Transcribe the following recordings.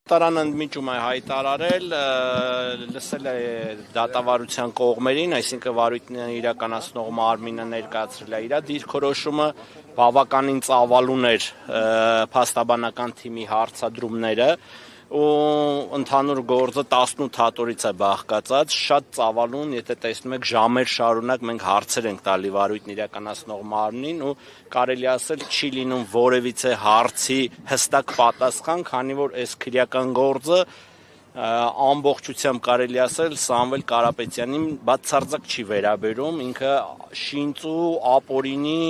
Տարան ընդմիջում է հայտարարել, լսել է դատավարության կողմերին, այսինքն վարույթն իրականացնող մարմինը ներկայացրել է իր դիրքորոշումը, բավականին ծավալուն էր փաստաբանական թիմի հարցադրումները ու ընդհանուր գործը 18 հատորից է բաղկացած, շատ ծավալուն, եթե տեսնում եք ժամեր շարունակ մենք հարցեր ենք տալի վարույթն իրականացնող մարմնին ու կարելի ասել չի լինում որևիցե հարցի հստակ պատասխան, քանի որ այս քրեական գործը ամբողջությամբ կարելի ասել Սամվել Կարապետյանին բացարձակ չի վերաբերում, ինքը շինծու, ապօրինի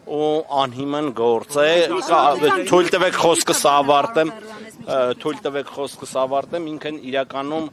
ու անհիմն գործ է, թույլ տվեք խոսքս ավարտեմ, ինքն իրականում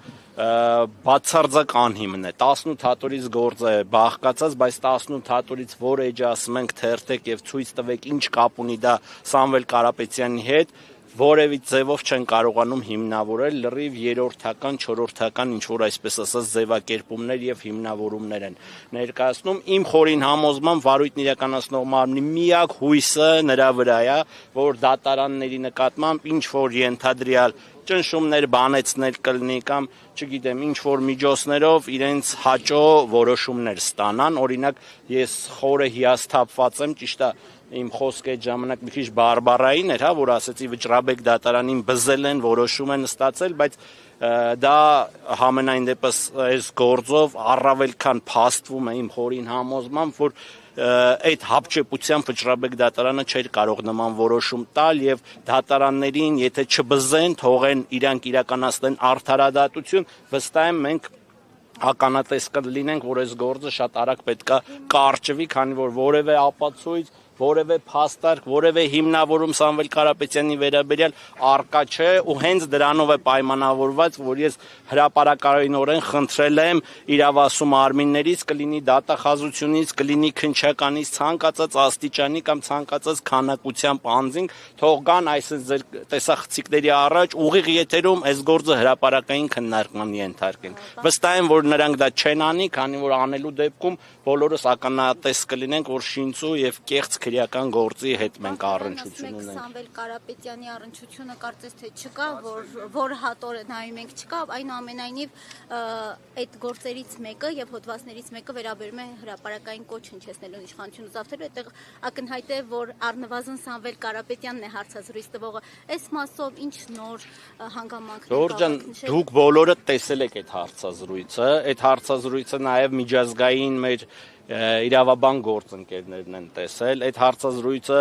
բացարձակ անհիմն է, 18 հատորից գործ է բաղկացած, բայց 18 հատորից որ էջ ասում ենք թերթեք և ցույց տվեք ինչ կապ ունի դա Սամվել Կարապետյանի հետ, որևիցե ձևով չեն կարողանում հիմնավորել, լրիվ երրորդական, չորրորդական ինչ-որ այսպես ասած ձևակերպումներ և հիմնավորումներ են ներկայացնում, իմ խորին համոզմամբ վարույթն իրականացնող մարմնի միակ հույսը նրա վրա է, որ դատարանների նկատմամբ ինչ-որ ենթադրյալ ճնշումներ բանեցնել կլինի կամ չգիտեմ ինչ-որ միջոցներով իրենց հաճո որոշումներ ստանան, օրինակ ես խորը հիասթափված եմ, ճիշտ է իմ խոսքը այդ ժամանակ մի քիչ բարբառային էր, որ ասեցի Վճռաբեկ դատարանին բզել են, որոշում են ստացել, բայց դա համենայն դեպս այս գործով առավել քան փաստվում է իմ խորին համոզմամբ, որ այդ հապճեպությամբ Վճռաբեկ դատարանը չէր կարող նման որոշում տալ և դատարաններին, եթե չբզեն, թողեն իրանք իրականացնեն արդարադատություն, վստահ եմ մենք ականատես կլինենք, որ այս գործը շատ արագ պետք է կարճվի, քանի որ որևէ ապացույց, որևէ փաստարկ, որևէ հիմնավորում Սամվել Կարապետյանի վերաբերյալ առկա չէ ու հենց դրանով է պայմանավորված, որ ես հրապարակայնորեն խնդրել եմ իրավասու մարմիններից, կլինի դատախազությունից, կլինի քննչականից, ցանկացած աստիճանի կամ ցանկացած քանակությամբ անձինք թող գան այսպես ձեր տեսախցիկների առաջ ուղիղ եթերում այս գործը հրապարակային քննարկման ենթարկենք։ Վստահ եմ, որ նրանք դա չեն անի, քանի որ անելու դեպքում բոլորս ականատես կլինենք, որ շինծու և կեղծ քրեական գործի հետ մենք առնչություն ունենք։ Սամվել Կարապետյանի առնչությունը կարծես թե չկա, որ հատորը նայում ենք չկա, այնուամենայնիվ այդ գործերից մեկը եւ հոդվածներից մեկը վերաբերում է հրապարակային կոչ հնչեցնելուն իշխանությունը զավթելու, այդտեղ ակնհայտ է, որ առնվազն Սամվել Կարապետյանն է հարցազրույց տվողը, այս մասով ինչ նոր հանգամանքներ կա։ Դոր ջան, դուք բոլորը տեսել եք այդ հարցազրույցը նաեւ միջազգային մեր իրավաբան գործընկերներն են տեսել, այդ հարցազրույցը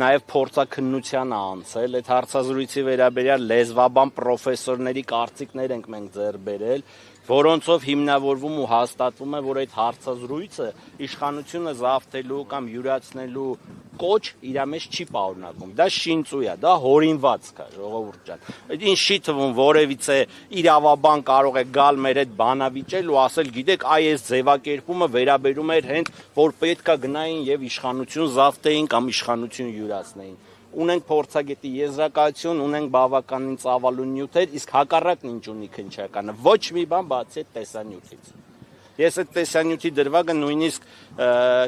նաև փորձաքննության է անցել, այդ հարցազրույցի վերաբերյալ լեզվաբան պրոֆեսորների կարծիքներ ենք մենք ձեռք բերել, որոնցով հիմնավորվում ու հաստատվում է, որ այդ հարցազրույցը իշխանությունը զավթելու կամ յուրացնելու կոչ իր մեջ չի պարունակում, դա շինծու է, դա հորինվածք է, ժողովուրդ ջան, ինչ չի թվում որևիցե իրավաբան կարող է գալ մեր այդ բանավիճել ու ասել, գիտեք, այս ձևակերպումը վերաբերում էր հենց, որ պետք է գնային եւ իշխանություն զավթեին կամ իշխանություն յուրացնեին, ունենք փորձագետի եզրակացություն, ունենք բավականին ծավալուն նյութեր, իսկ հակառակն ինչ ունի քննչականը, ոչ մի բան բացի այդ տեսանյութից։ Ես այդ տեսանյութի դրվագը նույնիսկ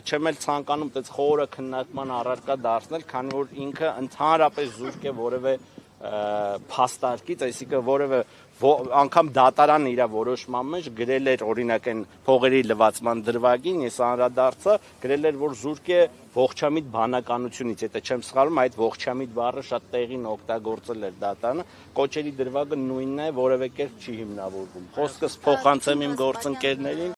չեմ էլ ցանկանում այդպես խորը քննարկման առարկա դարձնել, քանի որ ինքը ընդհանրապես զուրկ է որևէ փաստարկից, այսինքն որևէ անգամ դատարանը իր որոշման մեջ գրել էր օրինակ այն փողերի լվացման դրվագին, ես անդրադարձա, գրել էր, որ զուրկ է ողջամիտ բանականությունից, եթե չեմ սխալվում, այդ ողջամիտ բառը շատ տեղին օգտագործել էր դատարանը, կոչերի դրվագը նույնն է, որևէ կերպ չի հիմնավորվում։ Խոսքս փոխանցեմ իմ գործընկերներին,